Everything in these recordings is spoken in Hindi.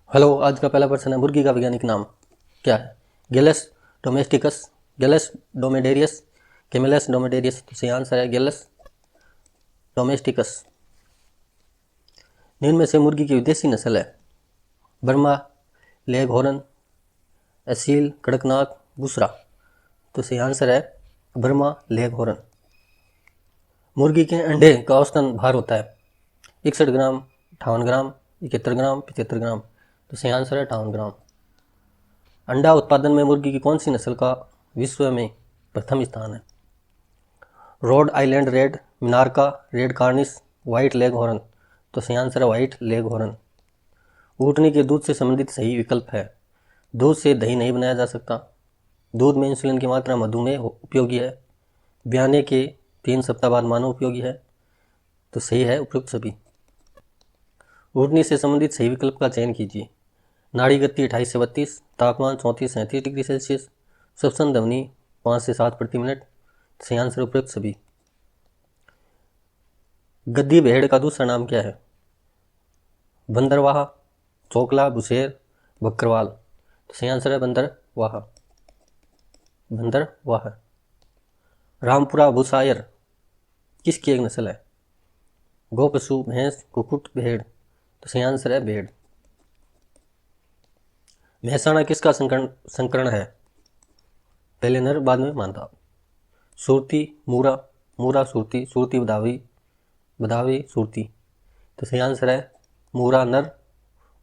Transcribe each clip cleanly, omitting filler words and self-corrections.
हेलो, आज का पहला प्रश्न है मुर्गी का वैज्ञानिक नाम क्या है? गैलस डोमेस्टिकस, गैलस डोमेडेरियस, कैमेलस डोमेडेरियस। तो सही आंसर है गैलस डोमेस्टिकस। निम्न में से मुर्गी की विदेशी नस्ल है? Burma, leghorn, Aseel, Kadaknath, Busra. तो सही आंसर है बर्मा लेगहॉर्न। मुर्गी के अंडे का औसतन भार होता है 61 ग्राम, 58 ग्राम, 71 ग्राम, 75 ग्राम। तो सही आंसर है 58 ग्राम। अंडा उत्पादन में मुर्गी की कौन सी नस्ल का विश्व में प्रथम स्थान है? Rhode Island red, Minorca, red Cornish, white leg horn. तो सही आंसर है व्हाइट लेग हॉर्न। ऊँटनी के दूध से संबंधित सही विकल्प है? दूध से दही नहीं बनाया जा सकता, दूध में इंसुलिन की मात्रा मधुमेह उपयोगी है, ब्याने के 3 सप्ताह बाद मानव उपयोगी है। तो सही है उपयुक्त सभी। ऊँटनी से संबंधित सही विकल्प का चयन कीजिए। नाड़ी गति 28 से 32, तापमान 34 से 37 डिग्री सेल्सियस, श्वसन ध्वनि 5 से 7 प्रति मिनट। सही आंसर उपयुक्त सभी। गद्दी भेड़ का दूसरा नाम क्या है? बंदरवाहा, चोकला, बुशेर, बकरवाल। तो सही आंसर है बंदरवाहा। बंदरवाहा। रामपुरा बुशायर किसकी एक नस्ल है? गो पशु, भैंस, कुक्कुट, भेड़। तो सही आंसर है भेड़। महसाणा किसका संकरण है? पहले नर बाद में मादा। सुरती, मूरा, मूरा सुरती, सुरती बदावी, बदावी सुरती। तो सही आंसर है मूरा नर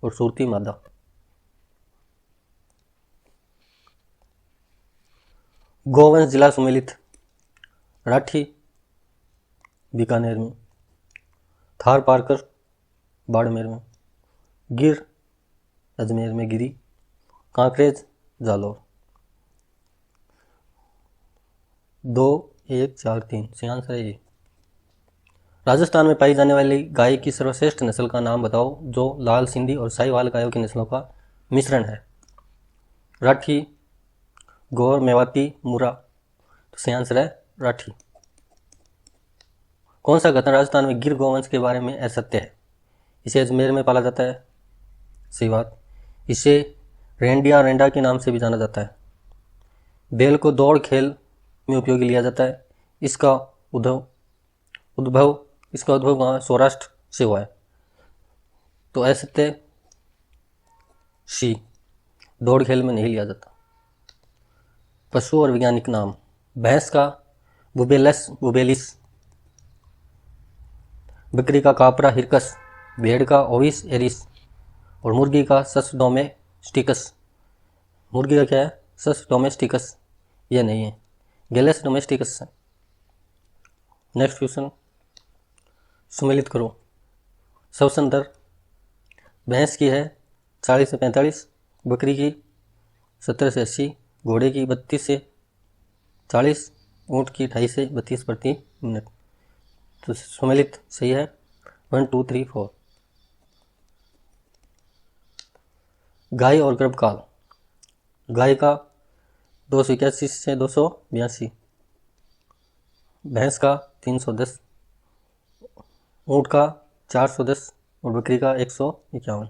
और सुरती मादा। गोवंश जिला सम्मिलित राठी बीकानेर में, थार पारकर बाड़मेर में, गिर अजमेर में, गिरी, कांकरेज जालौर। 2, 1, 4, 3। सही आंसर है ये। राजस्थान में पाई जाने वाली गाय की सर्वश्रेष्ठ नस्ल का नाम बताओ जो लाल सिंधी और साहिवाल गायों की नस्लों का मिश्रण है। राठी, गौर, मेवाती, मुरा। तो सही आंसर है राठी। कौन सा कथन राजस्थान में गिर गोवंश के बारे में असत्य है? इसे अजमेर में पाला जाता है। सही बात। इसे रेंडिया रेंडा के नाम से भी जाना जाता है। बैल को दौड़ खेल में उपयोगी लिया जाता है। इसका उद्भव कहाँ? सौराष्ट्र से हुआ है। तो असत्य सी, दौड़ खेल में नहीं लिया जाता। पशु और वैज्ञानिक नाम। भैंस का बुबेलस बुबेलिस, बकरी का कापरा हिरकस, भेड़ का ओविस एरिस और मुर्गी का सस डोमेस्टिकस। मुर्गी का क्या है? सस डोमेस्टिकस। ये नहीं है, गैलस डोमेस्टिकस है। नेक्स्ट क्वेश्चन, सम्मिलित करो। श्वसन दर भैंस की है 40 से 45, बकरी की 70 से 80, घोड़े की 32 से 40, ऊँट की 28 से 32 प्रति मिनट। तो सम्मिलित सही है 1, 2, 3, 4। गाय और गर्भकाल। गाय का 281 से 282, भैंस का 310, ऊँट का 410 और बकरी का 151।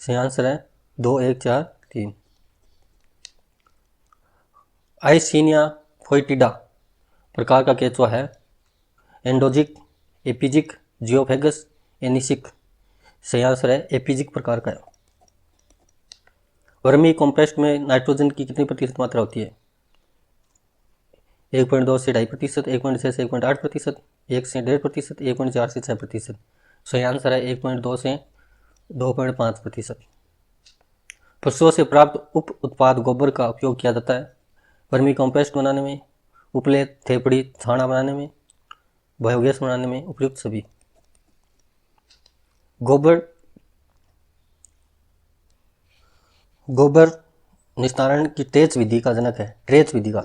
सही आंसर है 2, 1, 4, 3। आइसिनिया फोइटिडा प्रकार का केंचुआ है? एंडोजिक, एपिजिक, जियोफेगस, एनिसिक। सही आंसर है एपिजिक प्रकार का है। वर्मी कॉम्पोस्ट में नाइट्रोजन की कितनी प्रतिशत मात्रा होती है? 1.2 से 2.5%, 1.6 से 1.8%, 1 से 1.5%, 1.4 से 6%। सही आंसर है 1.2 से 2.5%। पशुओं से प्राप्त उप उत्पाद गोबर का उपयोग किया जाता है वर्मी कॉम्पोस्ट बनाने में, उपले, थेपड़ी, छाना बनाने में, बायोगैस बनाने में। उपयुक्त सभी। गोबर निस्तारण की ट्रेच विधि का जनक है, ट्रेच विधि का।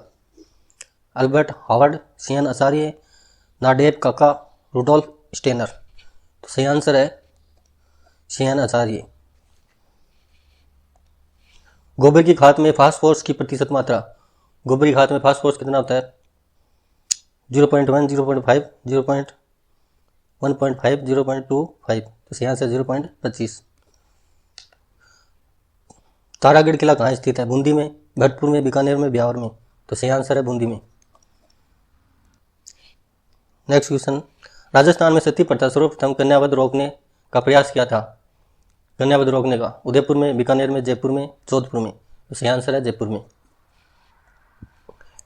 अल्बर्ट हावर्ड, सीएन आचार्य, नाडेब काका, रुडोल्फ स्टेनर। तो सही आंसर है सीएन आचार्य। गोबर की खाद में फास्फोरस की प्रतिशत मात्रा। गोबर की खाद में फास्फोरस कितना होता है? 0.1, 0.5, 0.1.5, 0.25। तो सही आंसर 0.25। तारागढ़ किला कहाँ स्थित है? बूंदी में, भरतपुर में, बीकानेर में, ब्यावर में। तो सही आंसर है बूंदी में। नेक्स्ट क्वेश्चन, राजस्थान में सती प्रथा सर्वप्रथम कन्यावध रोकने का प्रयास किया था। कन्यावध रोकने का उदयपुर में, बीकानेर में, जयपुर में, जोधपुर में। तो सही आंसर है जयपुर में।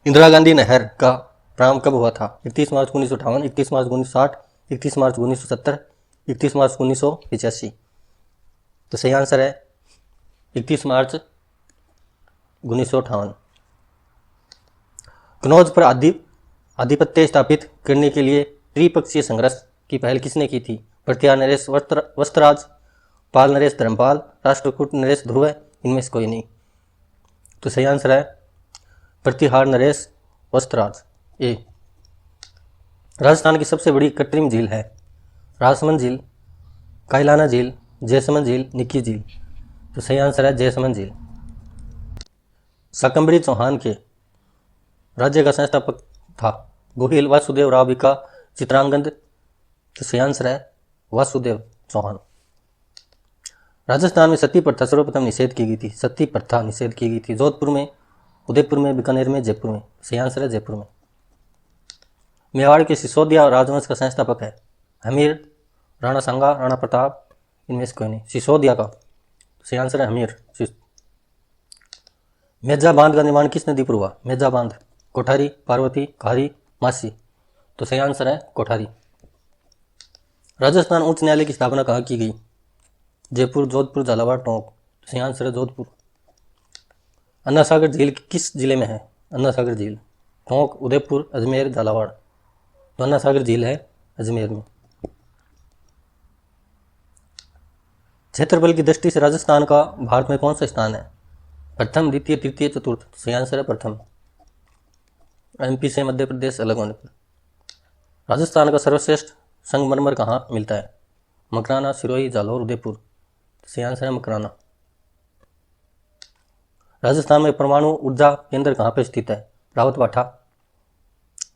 इंदिरा गांधी नहर का प्रारंभ कब हुआ था? 31 मार्च 1958, 31 मार्च 1960, 31 मार्च 1970, 31 मार्च 1985। तो सही आंसर है 31 मार्च 1958। कनौज पर आधिपत्य स्थापित करने के लिए त्रिपक्षीय संघर्ष की पहल किसने की थी? प्रतिहार नरेश वस्त्रराज, पाल नरेश धर्मपाल, राष्ट्रकूट नरेश ध्रुव, इनमें से कोई नहीं। तो सही आंसर है प्रतिहार नरेश वस्त्रराज ए। राजस्थान की सबसे बड़ी कृत्रिम झील है? राजसमंद झील, कायलाना झील, जयसमंद झील, निक्की झील। तो सही आंसर है जयसमंद झील। शाकंभरी चौहान के राज्य का संस्थापक था? गोहिल, वासुदेव, राविका, चित्रांगद। तो सही आंसर है वासुदेव चौहान। राजस्थान में सती प्रथा सर्वप्रथम निषेध की गई थी? सती प्रथा निषेध की गई थी जोधपुर में, उदयपुर में, बीकानेर में, जयपुर में। सही आंसर है जयपुर में। मेवाड़ के सिसोदिया राजवंश का संस्थापक है? हमीर, राणा सांगा, राणा प्रताप, इनमें से कोई नहीं। सिसोदिया का सही आंसर है हमीर। मेजा बांध का निर्माण किस नदी पर हुआ? मेजा बांध, कोठारी, पार्वती, खारी, मासी। तो सही आंसर है कोठारी। राजस्थान उच्च न्यायालय की स्थापना कहाँ की गई? जयपुर, जोधपुर, झालावाड़, टोंक। तो सही आंसर है जोधपुर। अन्ना सागर झील किस जिले में है? अन्ना सागर झील टोंक, उदयपुर, अजमेर, झालावाड़। तो अन्ना सागर झील है अजमेर में। क्षेत्रफल की दृष्टि से राजस्थान का भारत में कौन सा स्थान है? प्रथम, द्वितीय, तृतीय, चतुर्थ। सही आंसर है प्रथम। एमपी से मध्य प्रदेश अलग होने पर। राजस्थान का सर्वश्रेष्ठ संगमरमर कहाँ मिलता है? मकराना, सिरोही, जालौर, उदयपुर। सही आंसर है मकराना। राजस्थान में परमाणु ऊर्जा केंद्र कहाँ पर स्थित है? रावतभाठा,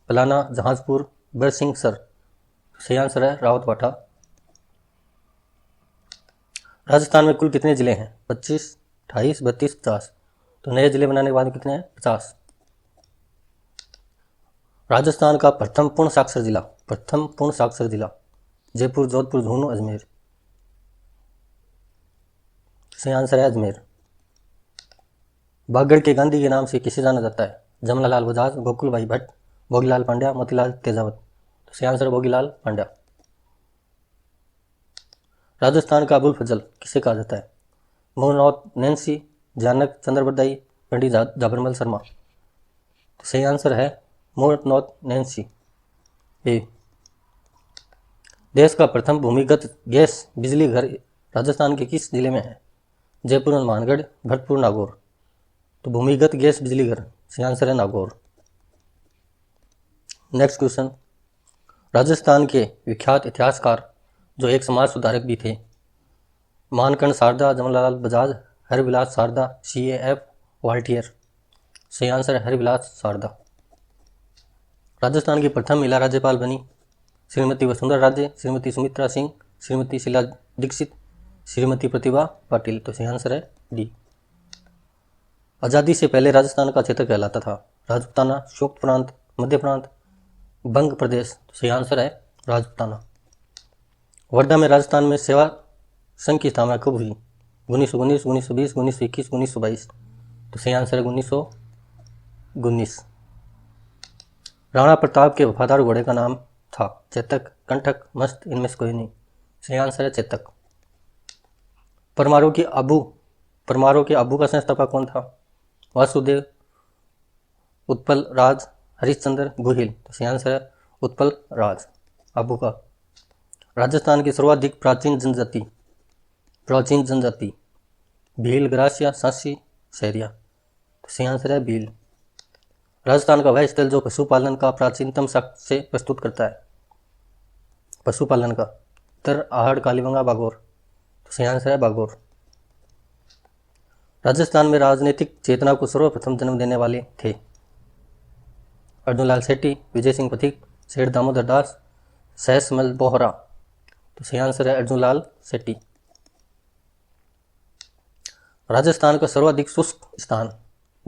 पलाना, जहाजपुर, बरसिंहसर। सही आंसर है रावतभाठा। राजस्थान में कुल कितने जिले हैं? 25, 28, 32, 50। तो नए जिले बनाने के बाद कितने हैं? 50। राजस्थान का प्रथम पूर्ण साक्षर जिला? प्रथम पूर्ण साक्षर जिला जयपुर, जोधपुर, झुंझुनू, अजमेर। सही आंसर है अजमेर। बागड़ के गांधी के नाम से किसे जाना जाता है? जमनालाल बजाज, गोकुल भाई भट्ट, भोगीलाल पांड्या, मोतीलाल तेजावत। तो सही आंसर है भोगीलाल पांड्या। राजस्थान का अबुल फजल किसे कहा जाता है? मोहनौत, नैन्सी, जानक, चंद्रबरदाई, पंडित जाबरमल शर्मा। तो सही आंसर है मोहनौत नैन्सी ए। देश का प्रथम भूमिगत गैस बिजली घर राजस्थान के किस जिले में है? जयपुर, हनुमानगढ़, भरतपुर, नागौर। तो भूमिगत गैस बिजली घर सही आंसर है नागौर। नेक्स्ट क्वेश्चन, राजस्थान के विख्यात इतिहासकार जो एक समाज सुधारक भी थे? मानकंड शारदा, जमनालाल बजाज, हरविलास शारदा, CAF वाल्टियर। सही आंसर है हरविलास शारदा। राजस्थान की प्रथम महिला राज्यपाल बनी? श्रीमती वसुंधरा राजे, श्रीमती सुमित्रा सिंह, श्रीमती शीला दीक्षित, श्रीमती प्रतिभा पाटिल। तो सही आंसर है डी। आज़ादी से पहले राजस्थान का क्षेत्र कहलाता था? राजपूताना, शोक प्रांत, मध्य प्रांत, बंग प्रदेश। तो सही आंसर है राजपूताना। वर्धा में राजस्थान में सेवा संघ की स्थापना कब हुई? 1919, 1920, 1921, 1922। तो सही आंसर है 1919। राणा प्रताप के वफादार घोड़े का नाम था? चेतक, कंठक, मस्त, इनमें से कोई नहीं। सही आंसर है चेतक। परमाणु के अबू का संस्थापक कौन था? वासुदेव, उत्पल राज, हरिश्चंद्र, गोहिल। तो सही आंसर है उत्पल राज अबू का। राजस्थान की सर्वाधिक प्राचीन जनजाति? भील, ग्रासिया, सांसी, सहरिया। तो सही आंसर है भील। राजस्थान का वह स्थल जो पशुपालन का प्राचीनतम साक्ष्य प्रस्तुत करता है? पशुपालन का? उत्तर, आहड़, कालीबंगा, बागौर। तो सही आंसर है बागौर। राजस्थान में राजनीतिक चेतना को सर्वप्रथम जन्म देने वाले थे? अर्जुन लाल सेठी, विजय सिंह पथिक, सेठ दामोदर दास, सहसमल बोहरा। तो सही आंसर है अर्जुन लाल सेठी। राजस्थान का सर्वाधिक शुष्क स्थान?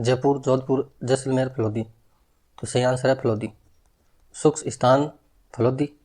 जयपुर, जोधपुर, जैसलमेर, फलोदी। तो सही आंसर है फलोदी। शुष्क स्थान फलोदी।